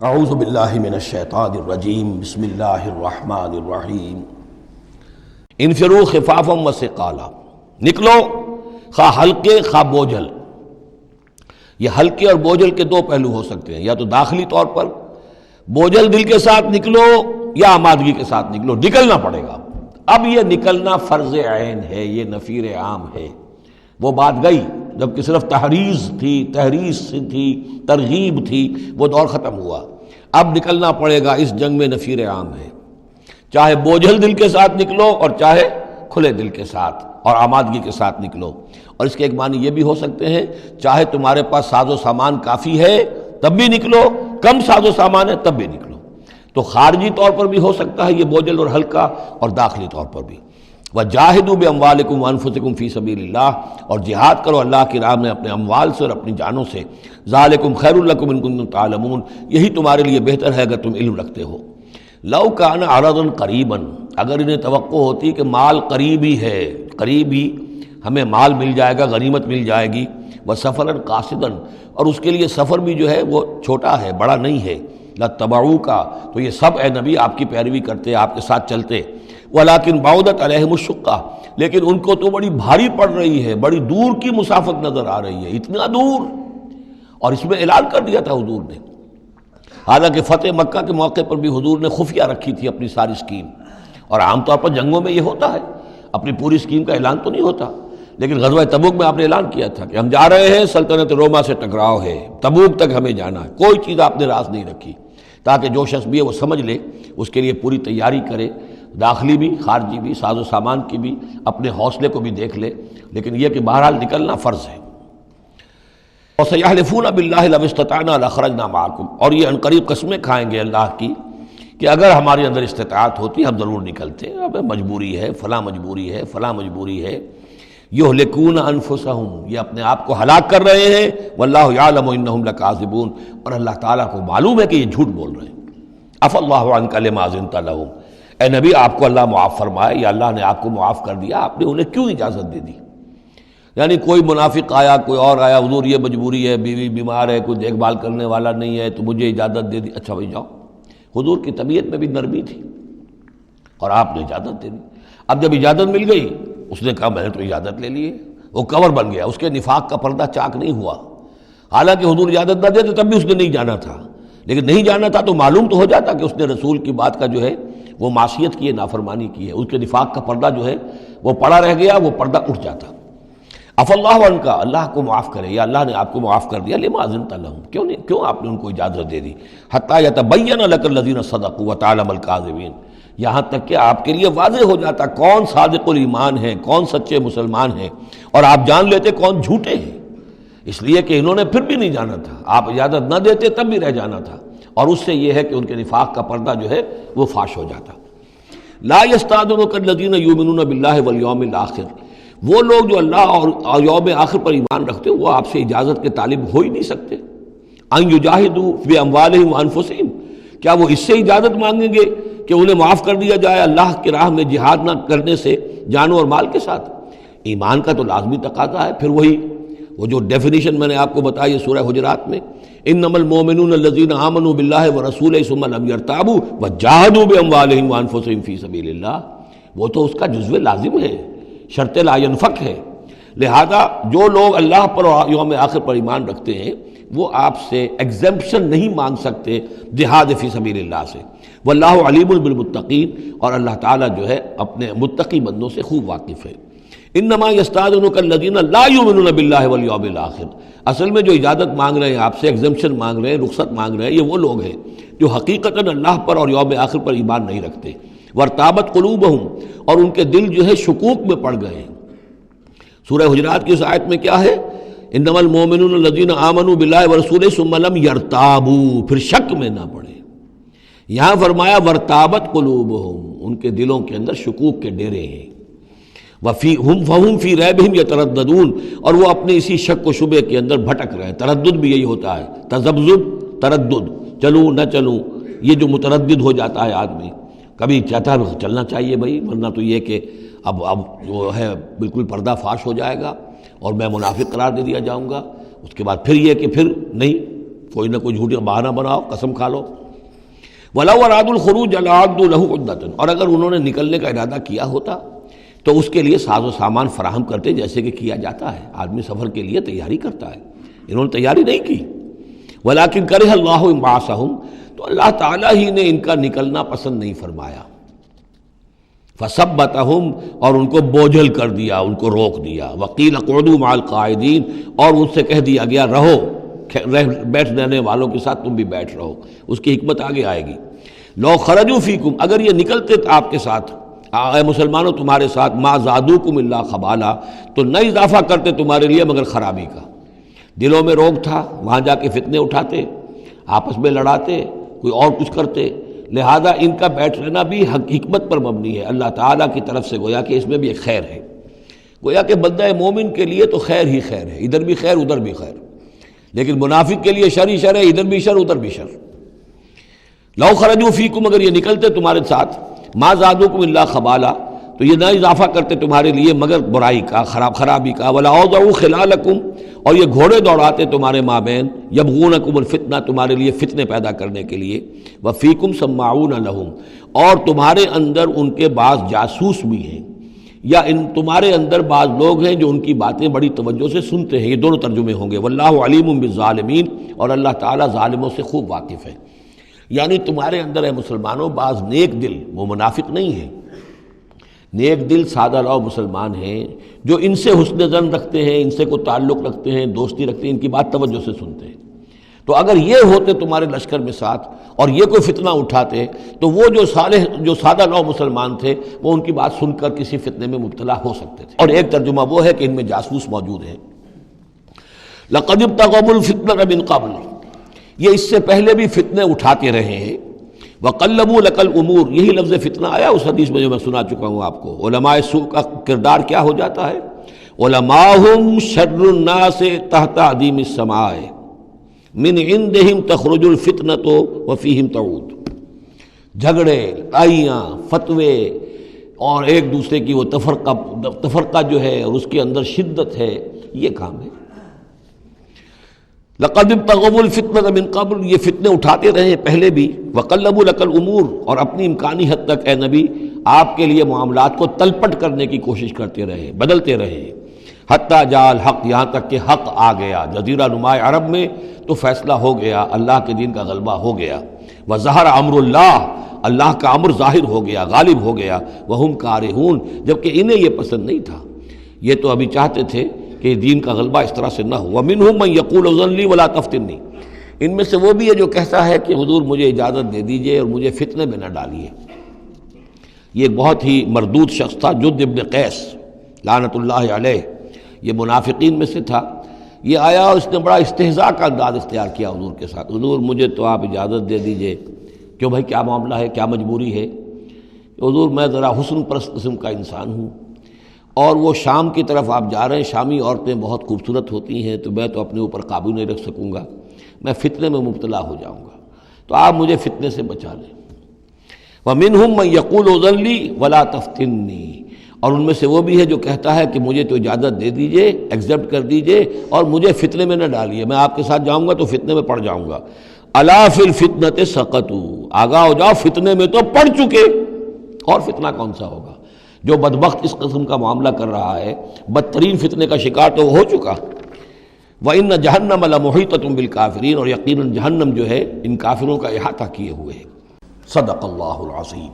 اعوذ باللہ من الشیطان الرجیم بسم اللہ الرحمن الرحیم انفروا خفافا وثقالا، نکلو خواہ ہلکے خواہ بوجھل۔ یہ ہلکے اور بوجھل کے دو پہلو ہو سکتے ہیں، یا تو داخلی طور پر بوجھل دل کے ساتھ نکلو یا آمادگی کے ساتھ نکلو، نکلنا پڑے گا۔ اب یہ نکلنا فرض عین ہے، یہ نفیر عام ہے۔ وہ بات گئی جب کہ صرف تحریض تھی، ترغیب تھی، وہ دور ختم ہوا۔ اب نکلنا پڑے گا، اس جنگ میں نفیر عام ہے، چاہے بوجھل دل کے ساتھ نکلو اور چاہے کھلے دل کے ساتھ اور آمادگی کے ساتھ نکلو۔ اور اس کے ایک معنی یہ بھی ہو سکتے ہیں، چاہے تمہارے پاس ساز و سامان کافی ہے تب بھی نکلو، کم ساز و سامان ہے تب بھی نکلو۔ تو خارجی طور پر بھی ہو سکتا ہے یہ بوجھل اور ہلکا، اور داخلی طور پر بھی۔ وَجَاهِدُوا بِأَمْوَالِكُمْ وَأَنفُسِكُمْ فِي سَبِيلِ اللَّهِ، اور جہاد کرو اللہ کی راہ میں اپنے اموال سے اور اپنی جانوں سے۔ ذَلِكُمْ خَيْرٌ لَكُمْ إِن كُنتُمْ تَعْلَمُونَ، یہی تمہارے لیے بہتر ہے اگر تم علم رکھتے ہو۔ لَوْ كَانَ عَرَضًا قَرِيبًا، اگر انہیں توقع ہوتی کہ مال قریب ہی ہے، قریب ہی ہمیں مال مل جائے گا، غنیمت مل جائے گی، وَسَفَرًا قَاصِدًا، اور اس کے لیے سفر بھی جو ہے وہ چھوٹا ہے، بڑا نہیں ہے، لَاتَّبَعُوكَ، تو یہ سب اے نبی آپ کی پیروی کرتے، آپ کے ساتھ چلتے۔ وَلَٰكِن بَعُدَتْ عَلَيْهِمُ الشُّقَّةُ، لیکن ان کو تو بڑی بھاری پڑ رہی ہے، بڑی دور کی مسافت نظر آ رہی ہے، اتنا دور۔ اور اس میں اعلان کر دیا تھا حضور نے، حالانکہ فتح مکہ کے موقع پر بھی حضور نے خفیہ رکھی تھی اپنی ساری سکیم، اور عام طور پر جنگوں میں یہ ہوتا ہے، اپنی پوری سکیم کا اعلان تو نہیں ہوتا، لیکن غزوہ تبوک میں آپ نے اعلان کیا تھا کہ ہم جا رہے ہیں، سلطنت روما سے ٹکراؤ ہے، تبوک تک ہمیں جانا ہے، کوئی چیز آپ نے راز نہیں رکھی، تاکہ جو شخص بھی ہے وہ سمجھ لے، اس کے لیے پوری تیاری کرے، داخلی بھی خارجی بھی، ساز و سامان کی بھی، اپنے حوصلے کو بھی دیکھ لے، لیکن یہ کہ بہرحال نکلنا فرض ہے۔ وَسَيَحْلِفُونَ بِاللَّهِ لَوِ اسْتَطَعْنَا لَخَرَجْنَا مَعَكُمْ، اور یہ عنقریب قسمیں کھائیں گے اللہ کی کہ اگر ہمارے اندر استطاعت ہوتی ہم ضرور نکلتے، اب مجبوری ہے، فلاں مجبوری ہے، فلاں مجبوری ہے۔ یہلکون انفسہم، یہ اپنے آپ کو ہلاک کر رہے ہیں، واللہ یعلم انہم لکاذبون، اور اللہ تعالیٰ کو معلوم ہے کہ یہ جھوٹ بول رہے ہیں۔ عفا اللہ عنک لما اذنت لہم، اے نبی آپ کو اللہ معاف فرمائے، یا اللہ نے آپ کو معاف کر دیا، آپ نے انہیں کیوں اجازت دے دی؟ یعنی کوئی منافق آیا، کوئی اور آیا، حضور یہ مجبوری ہے، بیوی بیمار ہے، کوئی دیکھ بھال کرنے والا نہیں ہے، تو مجھے اجازت دے دی، اچھا بھائی جاؤ۔ حضور کی طبیعت میں بھی نرمی تھی اور آپ نے اجازت دے دی۔ اب جب اجازت مل گئی، اس نے کہا میں نے تو اجازت لے لی ہے، وہ کور بن گیا، اس کے نفاق کا پردہ چاک نہیں ہوا۔ حالانکہ حضور اجازت نہ دیتے تب بھی اس نے نہیں جانا تھا، لیکن نہیں جانا تھا تو معلوم تو ہو جاتا کہ اس نے رسول کی بات کا جو ہے وہ معصیت کی ہے، نافرمانی کی ہے، اس کے نفاق کا پردہ جو ہے وہ پڑا رہ گیا، وہ پردہ اٹھ جاتا۔ عفا اللہ عنک، اللہ کو معاف کرے، یا اللہ نے آپ کو معاف کر دیا، لما اذنت لہم، کیوں آپ نے ان کو اجازت دے دی؟ حتی یتبین لک الذین صدقوا وتعلم الکاذبین، یہاں تک کہ آپ کے لیے واضح ہو جاتا کون صادق الایمان ہے، کون سچے مسلمان ہیں، اور آپ جان لیتے کون جھوٹے ہیں۔ اس لیے کہ انہوں نے پھر بھی نہیں جانا تھا، آپ اجازت نہ دیتے تب بھی رہ جانا تھا، اور اس سے یہ ہے کہ ان کے نفاق کا پردہ جو ہے وہ فاش ہو جاتا۔ لا یستأذنک الذین یؤمنون باللہ والیوم الآخر، وہ لوگ جو اللہ اور یوم آخر پر ایمان رکھتے ہیں وہ آپ سے اجازت کے طالب ہو ہی نہیں سکتے۔ ان یجاہدوا باموالہم وانفسہم، کیا وہ اس سے اجازت مانگیں گے کہ انہیں معاف کر دیا جائے اللہ کی راہ میں جہاد نہ کرنے سے جانوں اور مال کے ساتھ؟ ایمان کا تو لازمی تقاضا ہے۔ پھر وہی وہ جو ڈیفینیشن میں نے آپ کو بتائی ہے سورہ حجرات میں، انما المؤمنون الذین آمنوا باللہ ورسولہ ثم لم یرتابوا وجاہدوا باموالہم وانفسہم فی سبیل اللہ، وہ تو اس کا جزو لازم ہے، شرط لا ینفک ہے۔ لہذا جو لوگ اللہ پر اور یوم آخر پر ایمان رکھتے ہیں وہ آپ سے ایگزمپشن نہیں مانگ سکتے جہاد فی سبیل اللہ سے۔ واللہ علیم بالمتقین، اور اللہ تعالیٰ جو ہے اپنے متقی بندوں سے خوب واقف ہے۔ انما یستأذنک الذین لا یؤمنون باللہ والیوم الآخر، اصل میں جو اجازت مانگ رہے ہیں آپ سے، ایگزمپشن مانگ رہے ہیں، رخصت مانگ رہے ہیں، یہ وہ لوگ ہیں جو حقیقتاً اللہ پر اور یوم آخر پر ایمان نہیں رکھتے۔ وارتابت قلوبہم، اور ان کے دل جو ہے شکوک میں پڑ گئے ہیں۔ سورہ حجرات کی اس آیت میں کیا ہے؟ انما المؤمنون الذین آمنوا باللہ ورسولہ ثم لم یرتابوا، پھر شک میں نہ پڑے۔ یہاں فرمایا وارتابت قلوبہم، ان کے دلوں کے اندر شکوک کے ڈیرے ہیں۔ فَهُمْ فِي رَيْبِهِمْ يَتَرَدَّدُونَ، اور وہ اپنے اسی شک و شبے کے اندر بھٹک رہے ہیں۔ تردد بھی یہی ہوتا ہے، تذبذب، تردد، چلوں نہ چلوں، یہ جو متردد ہو جاتا ہے آدمی، کبھی چاہتا ہے چلنا چاہیے بھائی، ورنہ تو یہ کہ اب جو ہے بالکل پردہ فاش ہو جائے گا اور میں منافق قرار دے دیا جاؤں گا، اس کے بعد پھر یہ کہ پھر نہیں، کوئی نہ کوئی جھوٹی بہانہ بناؤ، قسم کھا لو۔ وَلَوْ أَرَادُوا الْخُرُوجَ لَأَعَدُّوا لَهُ عُدَّةً، اور اگر انہوں نے نکلنے کا ارادہ کیا ہوتا تو اس کے لیے ساز و سامان فراہم کرتے، جیسے کہ کیا جاتا ہے، آدمی سفر کے لیے تیاری کرتا ہے، انہوں نے تیاری نہیں کی۔ وَلَٰكِن كَرِهَ اللَّهُ انبعاثَهُم، تو اللہ تعالیٰ ہی نے ان کا نکلنا پسند نہیں فرمایا۔ فَثَبَّتَهُمْ، اور ان کو بوجھل کر دیا، ان کو روک دیا۔ وَقِيلَ اقْعُدُوا مَعَ الْقَاعِدِينَ، اور ان سے کہہ دیا گیا رہو، بیٹھ رہنے والوں کے ساتھ تم بھی بیٹھ رہو۔ اس کی حکمت آگے آئے گی۔ لو خرجوا فیکم، اگر یہ نکلتے آپ کے ساتھ، اے مسلمانوں تمہارے ساتھ، ما زادوکم الا خبالا، تو نہ اضافہ کرتے تمہارے لیے مگر خرابی کا۔ دلوں میں روگ تھا، وہاں جا کے فتنے اٹھاتے، آپس میں لڑاتے، کوئی اور کچھ کرتے، لہذا ان کا بیٹھ رہنا بھی حکمت پر مبنی ہے، اللہ تعالیٰ کی طرف سے، گویا کہ اس میں بھی ایک خیر ہے، گویا کہ بندہ مومن کے لیے تو خیر ہی خیر ہے، ادھر بھی خیر ادھر بھی خیر، لیکن منافق کے لیے شر ہی شر ہے، ادھر بھی شر ادھر بھی شر۔ لو خرجوا فیکم، اگر یہ نکلتے تمہارے ساتھ، ما زادوکم الا خبالا، تو یہ نہ اضافہ کرتے تمہارے لیے مگر برائی کا، خرابی کا۔ ولا اوضعوا خلالکم، اور یہ گھوڑے دوڑاتے تمہارے مابین، یبغونکم الفتنہ، تمہارے لیے فتنے پیدا کرنے کے لیے۔ وفیکم سماعون لہم، اور تمہارے اندر ان کے بعض جاسوس بھی ہیں، یا تمہارے اندر بعض لوگ ہیں جو ان کی باتیں بڑی توجہ سے سنتے ہیں۔ یہ دونوں ترجمے ہوں گے۔ واللہ علیم بالظالمین، اور اللہ تعالیٰ ظالموں سے خوب واقف ہے۔ یعنی تمہارے اندر ہے مسلمانوں بعض نیک دل، وہ منافق نہیں ہیں، نیک دل سادہ لو مسلمان ہیں جو ان سے حسن ظن رکھتے ہیں، ان سے کوئی تعلق رکھتے ہیں، دوستی رکھتے ہیں، ان کی بات توجہ سے سنتے ہیں۔ تو اگر یہ ہوتے تمہارے لشکر میں ساتھ اور یہ کوئی فتنہ اٹھاتے تو وہ جو سادہ لو مسلمان تھے وہ ان کی بات سن کر کسی فتنے میں مبتلا ہو سکتے تھے۔ اور ایک ترجمہ وہ ہے کہ ان میں جاسوس موجود ہیں۔ لقد ابتغوا الفتنة من قبل، یہ اس سے پہلے بھی فتنے اٹھاتے رہے ہیں۔ وقلبوا لك الامور، یہی لفظ فتنہ آیا اس حدیث میں جو میں سنا چکا ہوں آپ کو۔ علماء سوء کا کردار کیا ہو جاتا ہے؟ علماءہم شر الناس تحت عدیم السماء، من عندہم تخرج الفتنۃ وفیہم تعود۔ جھگڑے، لڑائیاں، فتوے، اور ایک دوسرے کی وہ تفرقہ جو ہے اور اس کے اندر شدت ہے، یہ کام ہے۔ لقد ابتغوا الفتنة من قبل، یہ فتنے اٹھاتے رہے پہلے بھی۔ وقلبوا لك الامور، اور اپنی امکانی حد تک اے نبی آپ کے لیے معاملات کو تلپٹ کرنے کی کوشش کرتے رہے، بدلتے رہے۔ حتی جاء الحق، یہاں تک کہ حق آ گیا جزیرہ نماء عرب میں، تو فیصلہ ہو گیا، اللہ کے دین کا غلبہ ہو گیا۔ وظہر امر اللہ، اللہ کا امر ظاہر ہو گیا، غالب ہو گیا۔ وہم کارہون، جبکہ انہیں یہ پسند نہیں تھا، یہ تو ابھی چاہتے تھے کہ دین کا غلبہ اس طرح سے نہ ہو۔ ومنہم من یقول اذن لی ولا تفتنی، ان میں سے وہ بھی ہے جو کہتا ہے کہ حضور مجھے اجازت دے دیجئے اور مجھے فتنے میں نہ ڈالیے۔ یہ ایک بہت ہی مردود شخص تھا، جد ابن قیس لعنت اللہ علیہ، یہ منافقین میں سے تھا۔ یہ آیا اور اس نے بڑا استہزاء کا انداز اختیار کیا حضور کے ساتھ، حضور مجھے تو آپ اجازت دے دیجئے۔ کیوں بھائی، کیا معاملہ ہے، کیا مجبوری ہے؟ حضور میں ذرا حسن پرست قسم کا انسان ہوں، اور وہ شام کی طرف آپ جا رہے ہیں، شامی عورتیں بہت خوبصورت ہوتی ہیں، تو میں تو اپنے اوپر قابو نہیں رکھ سکوں گا، میں فتنے میں مبتلا ہو جاؤں گا، تو آپ مجھے فتنے سے بچا لیں۔ وَمِنْهُمْ مَنْ يَقُولُ اذن لِّي وَلَا تَفْتِنِّي، اور ان میں سے وہ بھی ہے جو کہتا ہے کہ مجھے تو اجازت دے دیجئے، ایکسیپٹ کر دیجئے، اور مجھے فتنے میں نہ ڈالیے، میں آپ کے ساتھ جاؤں گا تو فتنے میں پڑ جاؤں گا۔ أَلَا فِي الْفِتْنَةِ سَقَطُوا، آگاہ ہو جاؤ، فتنے میں تو پڑ چکے، اور فتنہ کون سا ہوگا؟ جو بدبخت اس قسم کا معاملہ کر رہا ہے، بدترین فتنے کا شکار تو ہو چکا۔ وَإِنَّ جَهَنَّمَ لَمُحِيطَةٌ بِالْكَافِرِينَ، اور یقیناً جہنم جو ہے ان کافروں کا احاطہ کیے ہوئے ہے۔ صدق اللہ العظیم۔